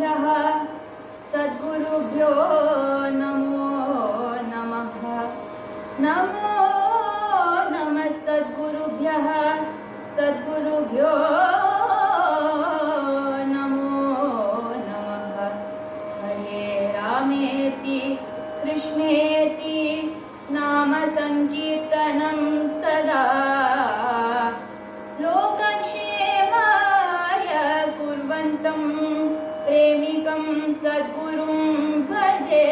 सद्गुरुभ्यः सद्गुरुभ्यो नमो नमः। नमो नमः सद्गुरुभ्यः सद्गुरुभ्यो नमो नमः। हरे रामेति कृष्णेति नाम संकीर्तनं सदा लोकक्षेमाय कुर्वन्तं प्रेमिकं सद्गुरुं भजे।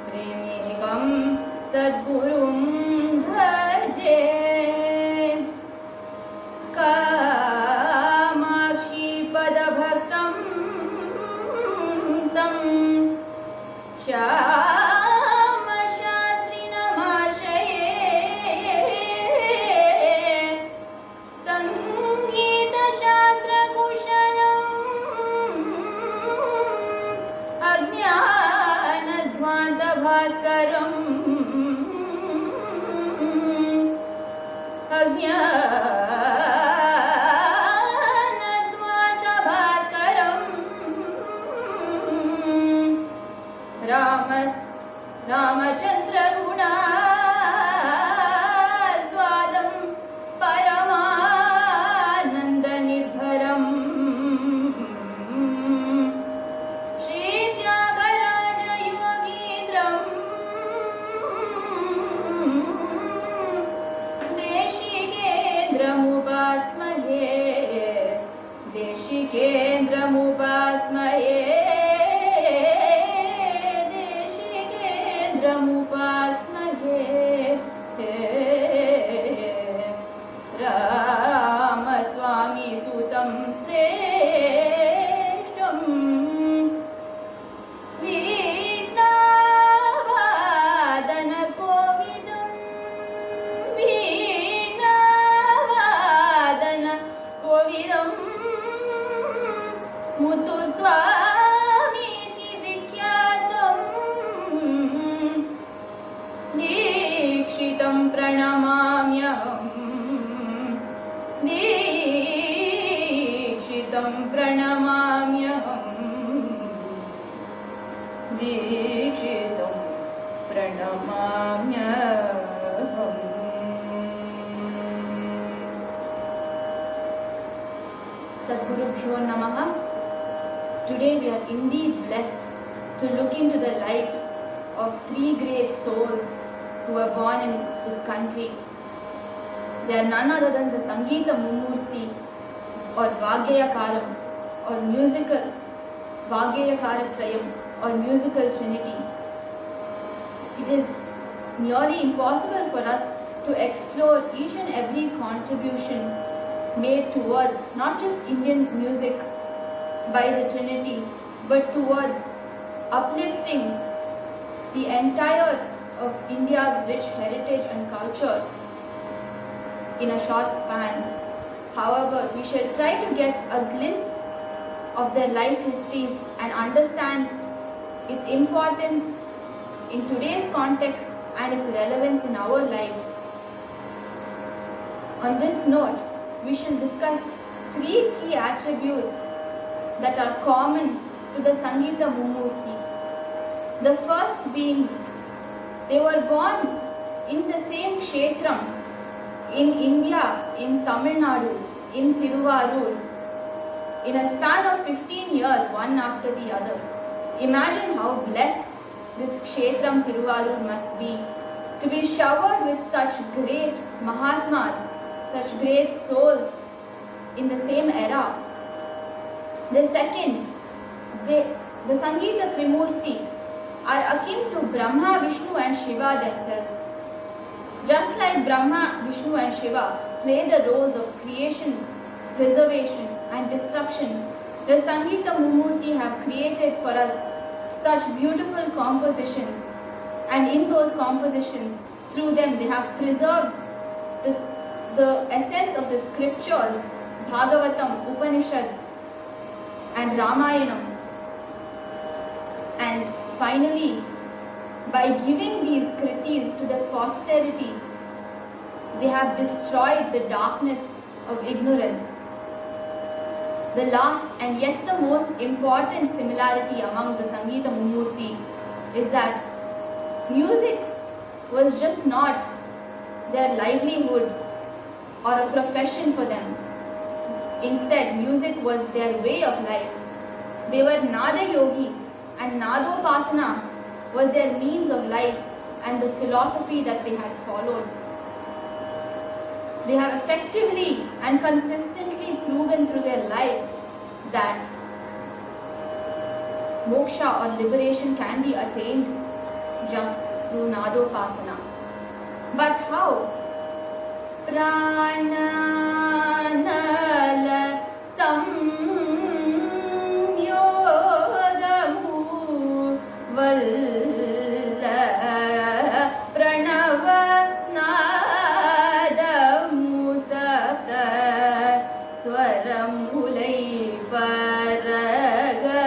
प्रेमिकं सद्गुरुं भजे। कामाक्षी पदभक्तं तं रामचन्द्रगुणा स्वादं परमानन्दनिर्भरम् श्रीत्यागराजयोगीन्द्रं देशिकेन्द्रमुपास्महे देशिकेन्द्रमुपास्महे मुपास्महे। रामस्वामी सुतं श्रेष्ठं वीणावादनकोविदं वीणावादनकोविदं मुत्तुस्वामीति विख्यातम् दीक्षितं प्रणमाम्यहम् दीक्षितं प्रणमाम्यहम् दीक्षितं प्रणमाम्यहम्। Sadgurubhyo Namaha. Today we are indeed blessed to look into the lives of three great souls who were born in this country. They are none other than the Sangeeta Mummurti or Vagayakaram or musical Vagayakaratrayam or musical Trinity. It is nearly impossible for us to explore each and every contribution made towards not just Indian music by the Trinity, but towards uplifting the entire of India's rich heritage and culture in a short span. However, we shall try to get a glimpse of their life histories and understand its importance in today's context and its relevance in our lives. On this note, we shall discuss three key attributes that are common to the Sangeeta Mummurti. The first being they were born in the same kshetram in India, in Tamil Nadu, in Tiruvarur, in a span of 15 years, one after the other. Imagine how blessed this kshetram Tiruvarur must be to be showered with such great Mahatmas, such great souls in the same era. The second, the Sangeeta Trimurti are akin to Brahma, Vishnu and Shiva themselves. Just like Brahma, Vishnu and Shiva play the roles of creation, preservation and destruction, the Sangeeta Mummurti have created for us such beautiful compositions, and in those compositions, through them they have preserved the essence of the scriptures, Bhagavatam, Upanishads and Ramayanam. And finally, by giving these kritis to the posterity, they have destroyed the darkness of ignorance. The last and yet the most important similarity among the Sangeeta Mummurti is that music was just not their livelihood or a profession for them. Instead, music was their way of life. They were Nada yogis, and Nadopasana was their means of life and the philosophy that they had followed. They have effectively and consistently proven through their lives that moksha or liberation can be attained just through Nadopasana. But how? Prananala samyogamu valla pranava nadamu sapta swaramulai paraga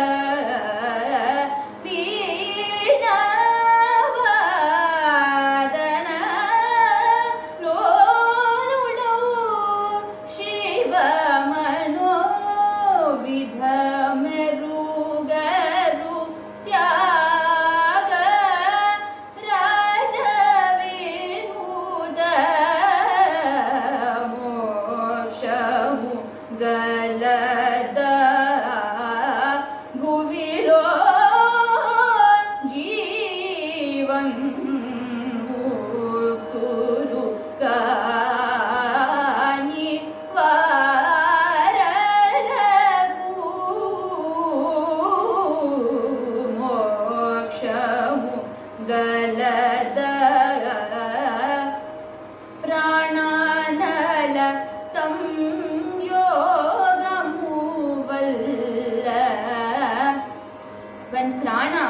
When prana,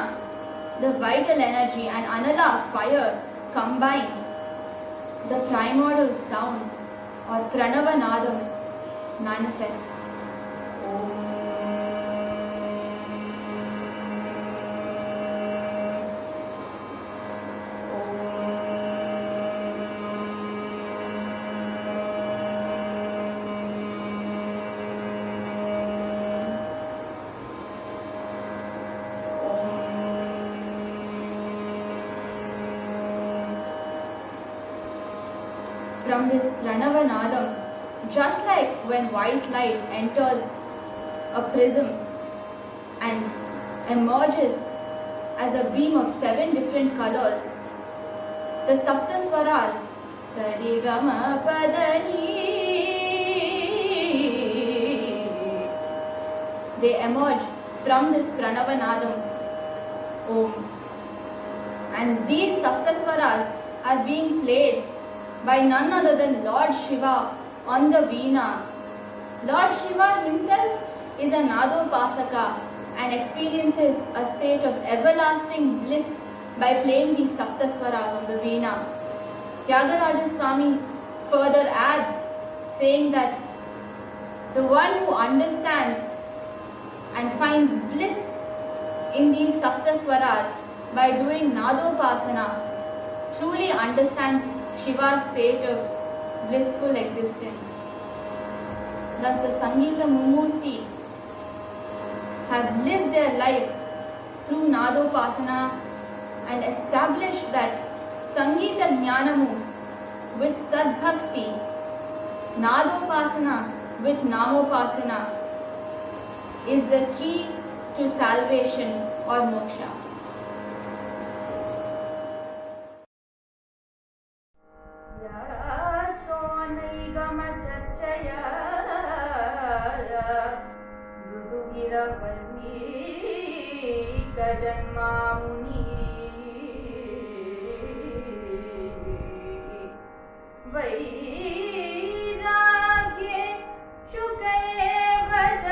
the vital energy, and anala, fire, combine, the primordial sound or Pranavanadam manifests. From this Pranavanadam, just like when white light enters a prism and emerges as a beam of 7 different colors, the Saptaswaras, Sarigama Padani, they emerge from this Pranavanadam Om. And these Saptaswaras are being played by none other than Lord Shiva on the Veena. Lord Shiva himself is a Nadopasaka and experiences a state of everlasting bliss by playing these Saptaswaras on the Veena. Tyagaraja Swami further adds, saying that the one who understands and finds bliss in these Saptaswaras by doing Nadopasana truly understands Shiva's state of blissful existence. Thus the Sangeeta Mummurti have lived their lives through Nadopasana and established that Sangeeta Jnanamu with Sadbhakti, Nadopasana with Namopasana is the key to salvation or moksha. जन्मामुनि वैराग्ये शुकैव च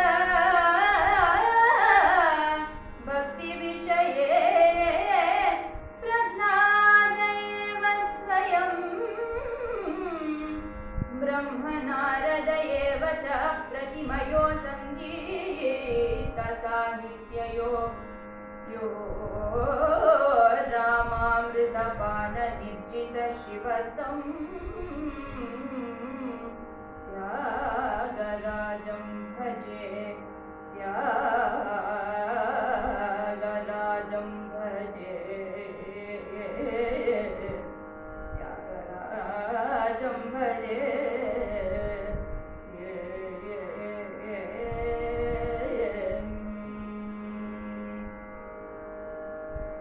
भक्ति विषये प्रह्लादैव स्वयं ब्रह्मनारद एव च प्रतिमयो संगीत साहित्ययो यो रामामृतपान निर्जित शिवतम् त्यागराजं भजे। त्यागराजं भजे त्यागराजं भजे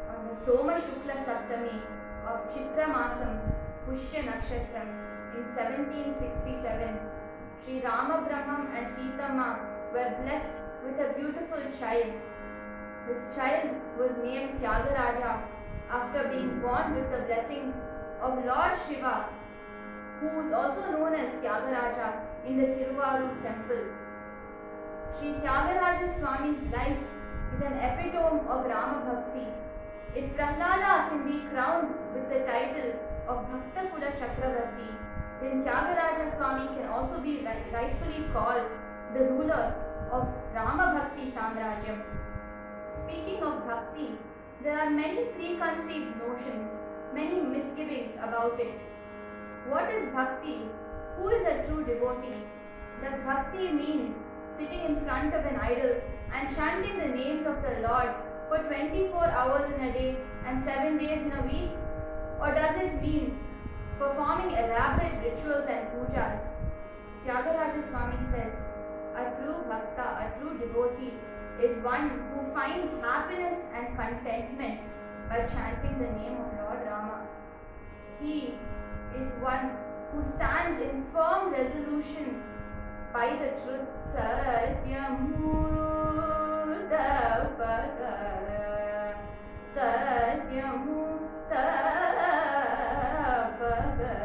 On the Soma Shukla Saptami of Chitra Masam Pushya Nakshatram in 1767, Sri Rama Brahmam and Sita Ma were blessed with a beautiful child. This child was named Tyagaraja after being born with the blessings of Lord Shiva, who is also known as Tyagaraja in the Tiruvarur temple. Sri Tyagaraja Swami's life is an epitome of Rama Bhakti. If Prahlada can be crowned with the title of Bhakta Kula Chakravarti, then Tyagaraja Swami can also be rightfully called the ruler of Rama Bhakti Samrajyam. Speaking of Bhakti, there are many preconceived notions, many misgivings about it. What is Bhakti? Who is a true devotee? Does Bhakti mean sitting in front of an idol and chanting the names of the Lord for 24 hours in a day and 7 days in a week? Or does it mean performing elaborate rituals and pujas? Tyagaraja Swami says, a true bhakta, a true devotee is one who finds happiness and contentment by chanting the name of Lord Rama. He is one who stands in firm resolution by the truth. Satyamurtapaka Satyamurtapaka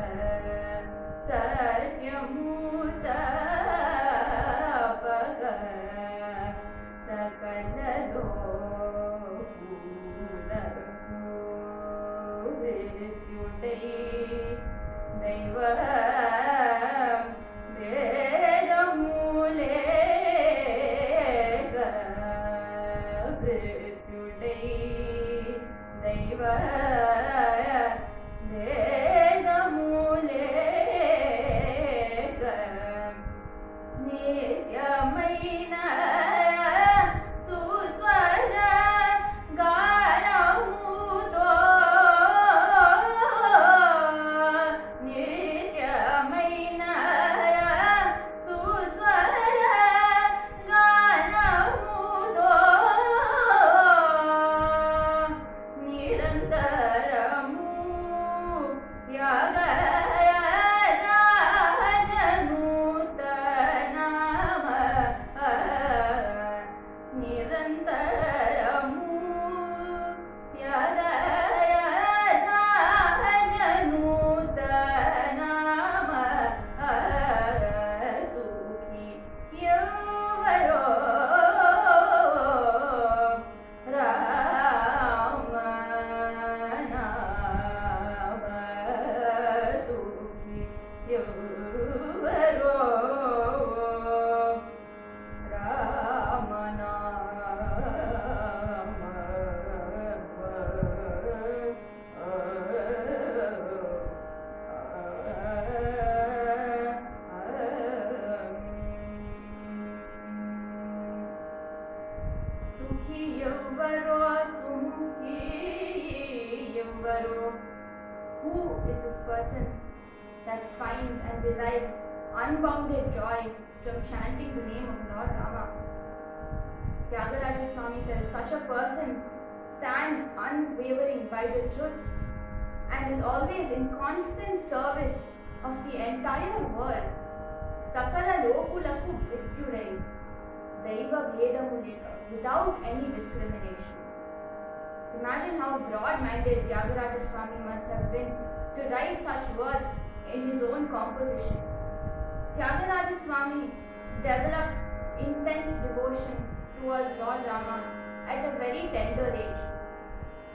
Satyamurtapaka Sakalalo Vrityudai Daivam Vedamuleka Vrityudai Daivam Vedamuleka Nityamaina Suswara Garamuto Nityamaina Suswara Garamuto Nirantaramu Who is this person that finds and derives unbounded joy from chanting the name of Lord Rama? Tyagaraja Swami says such a person stands unwavering by the truth and is always in constant service of the entire world. Sakala lokulaku vrityudai Daiva Vedamuleka, without any discrimination. Imagine how broad-minded Tyagaraja Swami must have been to write such words in his own composition. Tyagaraja Swami developed intense devotion towards Lord Rama at a very tender age.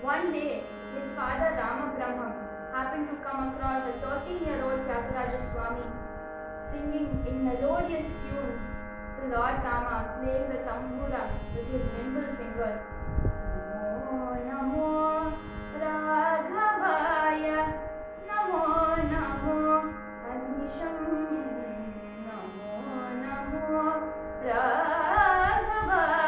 One day, his father Rama Brahmam happened to come across a 13-year-old Tyagaraja Swami singing in melodious tunes to Lord Rama, playing the tambura with his nimble fingers. Namo Raghavaya, Namo Namo Anisham, Namo Namo Raghavaya.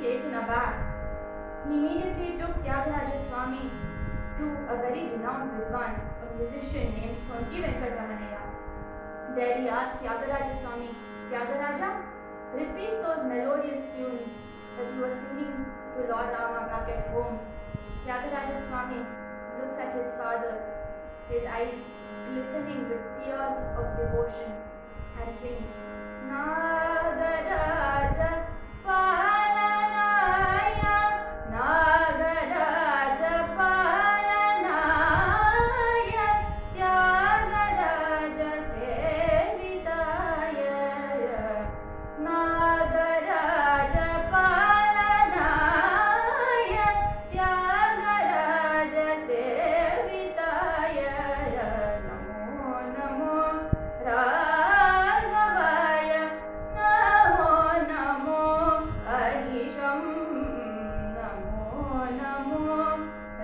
taken aback. He immediately took Tyagaraja Swami to a very renowned Vidwan, a musician named Sonti Venkataramanaya. There he asked Tyagaraja Swami, Tyagaraja, repeat those melodious tunes that you were singing to Lord Rama back at home. Tyagaraja Swami looks at his father, his eyes glistening with tears of devotion, and sings, Nagaraja Palanaya, Nagaraja Palanaya, Tyagaraja Sevitaya, Nagaraja Palanaya, Tyagaraja Sevitaya, Namo Namo Raghavaya, Namo Namo Arisham, Namo Namo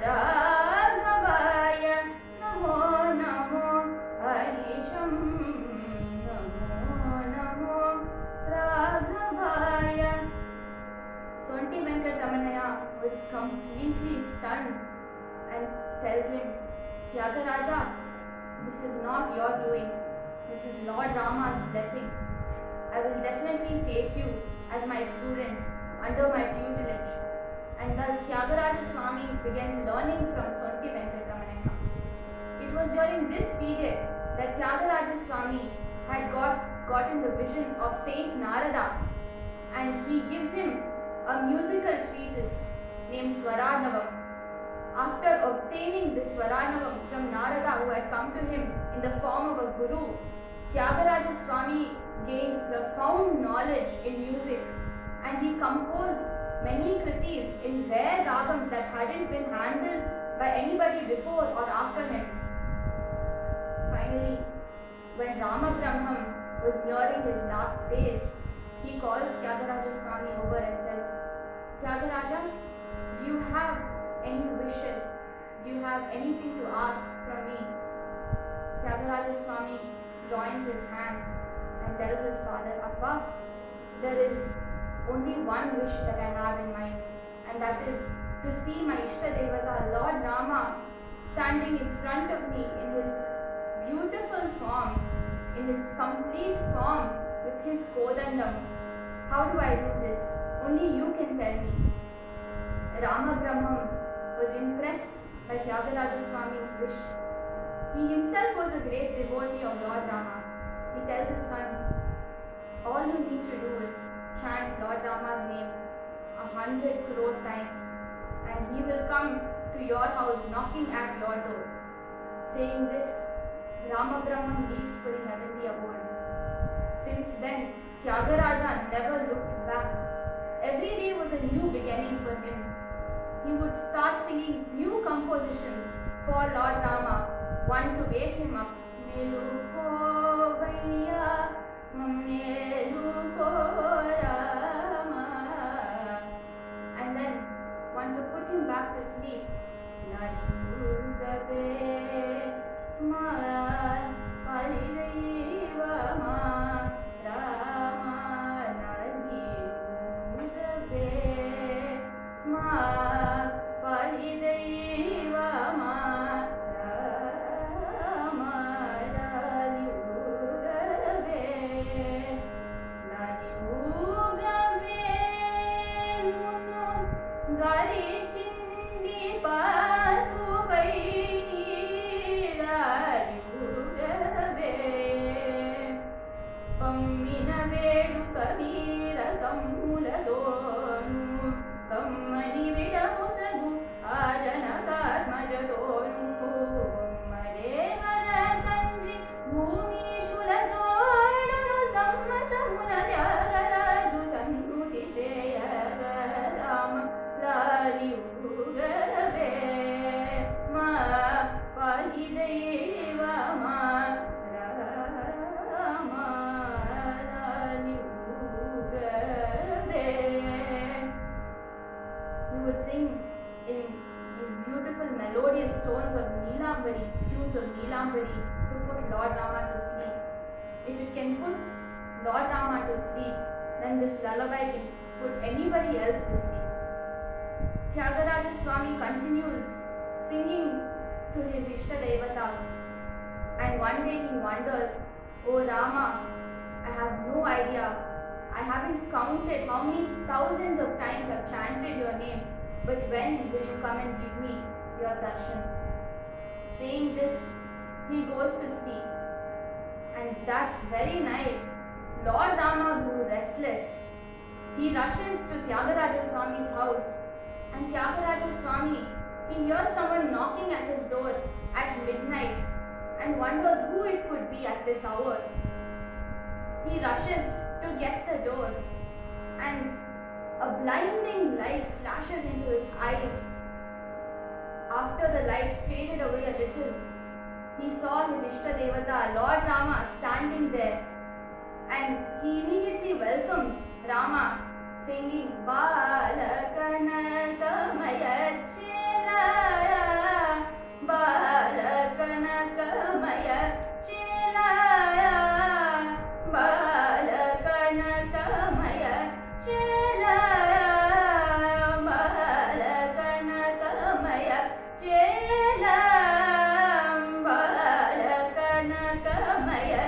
Raghavaya, Namo Namo Arisham, Namo Namo Raghavaya. Sonti Venkataramanaya was completely stunned and tells him, Tyagaraja, this is not your doing. This is Lord Rama's blessings. I will definitely take you as my student under my tutelage. And thus Tyagaraja Swami begins learning from Sonti Venkataramanaya. It was during this period that Tyagaraja Swami had gotten the vision of Saint Narada, and he gives him a musical treatise named Swararnavam. After obtaining this Swararnavam from Narada, who had come to him in the form of a guru, Tyagaraja Swami gained profound knowledge in music, and he composed many kritis in rare ragams that hadn't been handled by anybody before or after him. Finally, when Rama Brahman was nearing his last days, he calls Tyagaraja Swami over and says, Tyagaraja, do you have any wishes? Do you have anything to ask from me? Tyagaraja Swami joins his hands and tells his father, Appa, there is only one wish that I have in mind, and that is to see my Ishta Devata, Lord Rama, standing in front of me in his beautiful form, in his complete form, with his Kodandam. How do I do this? Only you can tell me. Rama Brahman was impressed by Tyagaraja Swami's wish. He himself was a great devotee of Lord Rama. He tells his son, all you need to do is chant Lord Rama's name 100 crore times, and he will come to your house knocking at your door. Saying this, Rama Brahman leaves for the heavenly abode. Since then, Tyagaraja never looked back. Every day was a new beginning for him. He would start singing new compositions for Lord Rama, one to wake him up. Meluko Vaiya, Meluko Rama. And then one to put him back to sleep. Laliugabe Ma Palidaiva Ma Rama, Laliugabe Ma Palidaiva Ma Rama, Laliugabe Laliugabe Munu Gari Tindi Patu Vaini Laliugabe Pammina Vedu Kavira Kammuladonu Kammani Vidamusagu Ajana Karmajadonu Marevara Tandri Bhumi Shuladonu Sammatamuna Tyagaraja Sannuti Seyaga Rama Laliugabe Ma Palidaiva Ma Rama Laliugabe. He would sing in these beautiful melodious tones of Neelambari, tunes of Neelambari, to put Lord Rama to sleep. If it can put Lord Rama to sleep, then this lullaby put anybody else to sleep. Tyagaraja Swami continues singing to his Ishta Devata, and one day he wonders, "Oh Rama, I have no idea. I haven't counted how many thousands of times I've chanted your name, but when will you come and give me your darshan?" Saying this, he goes to sleep. And that very night, Lord Rama grew restless. He rushes to Tyagaraja Swami's house, and Tyagaraja Swami, he hears someone knocking at his door at midnight and wonders who it could be at this hour. He rushes to get the door, and a blinding light flashes into his eyes. After the light faded away a little, he saw his Ishta Devata, Lord Rama, standing there, and he immediately welcomes Rama, singing Balakanakamaya Chilaya, Balakanakamaya Chilaya, Balakanakamaya Chilaya, Balakanakamaya Chilaya, Balakanakamaya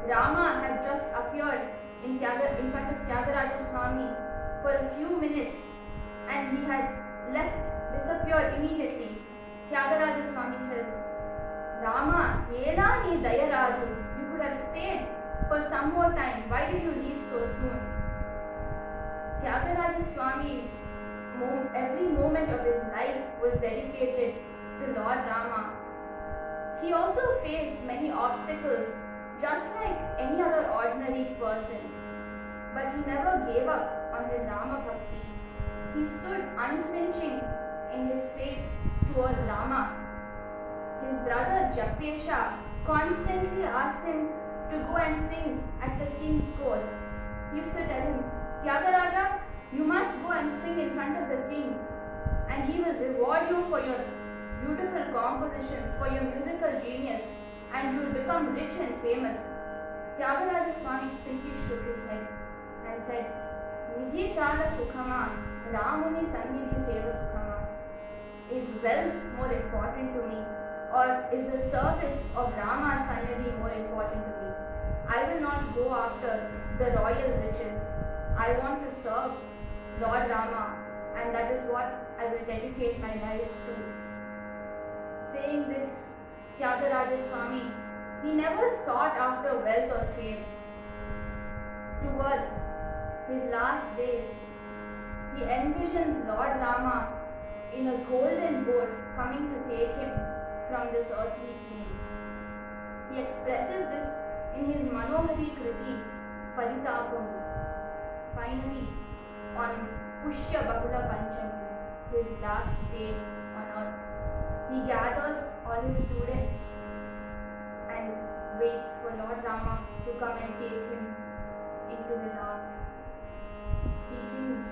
Rama had just appeared in front of Tyagaraja Swami for a few minutes, and he had disappeared immediately. Tyagaraja Swami says, "Rama, ela ni dayaradu, you could have stayed for some more time. Why did you leave so soon?" Tyagaraja Swami's every moment of his life was dedicated to Lord Rama. He also faced many obstacles, just like any other ordinary person. But he never gave up on his Rama Bhakti. He stood unflinching in his faith towards Rama. His brother Japesha constantly asked him to go and sing at the king's court. He used to tell him, "Tyagaraja, you must go and sing in front of the king, and he will reward you for your beautiful compositions, for your musical genius, and you will become rich and famous." Tyagaraja Swami simply shook his head and said, "Nidhi chala sukhama, Ramuni sannidhi seva sukhama. Is wealth more important to me, or is the service of Rama's sannidhi more important to me? I will not go after the royal riches. I want to serve Lord Rama, and that is what I will dedicate my life to." Saying this, Tyagaraja Swami, he never sought after wealth or fame. Towards his last days, he envisions Lord Rama in a golden boat coming to take him from this earthly plane. He expresses this in his Manohari Kriti, Paritapam. Finally, on Pushya Bahula Panchami, his last day on earth, he gathers all his students and waits for Lord Rama to come and take him into his arms. He sings,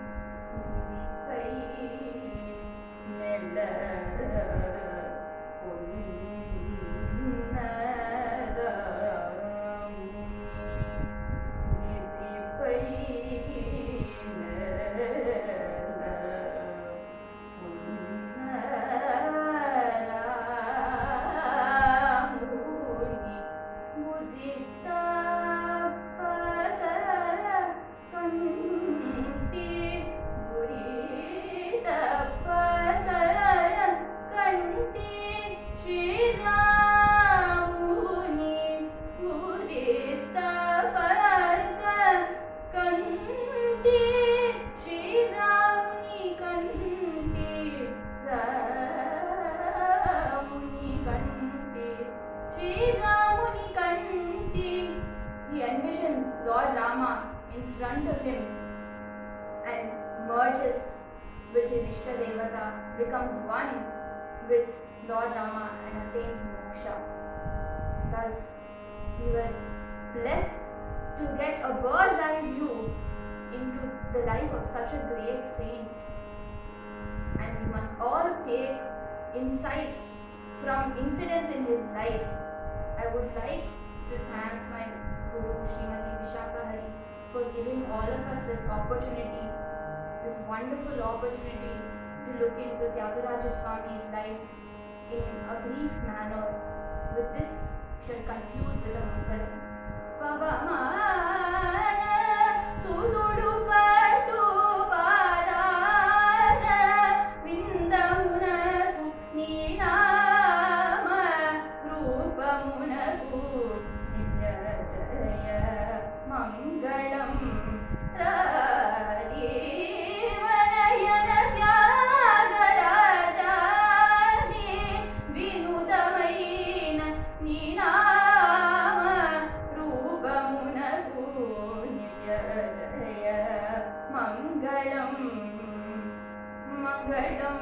He envisions Lord Rama in front of him and merges with his Ishta Devata, becomes one with Lord Rama and attains moksha. Thus, we were blessed to get a bird's eye view into the life of such a great saint. And we must all take insights from incidents in his life. I would like to thank my Guru Srimati Vishakha Hari for giving all of us this opportunity, this wonderful opportunity to look into Tyagaraja Swami's life in a brief manner. With this, shall conclude with a mangalam. Pavamana sududu patu padana vindamunaku neenama rupamunaku nijaya mangalam rajivanayana tyagaraja vinudamaina neenama rupamunaku nijaya mangalam mangalam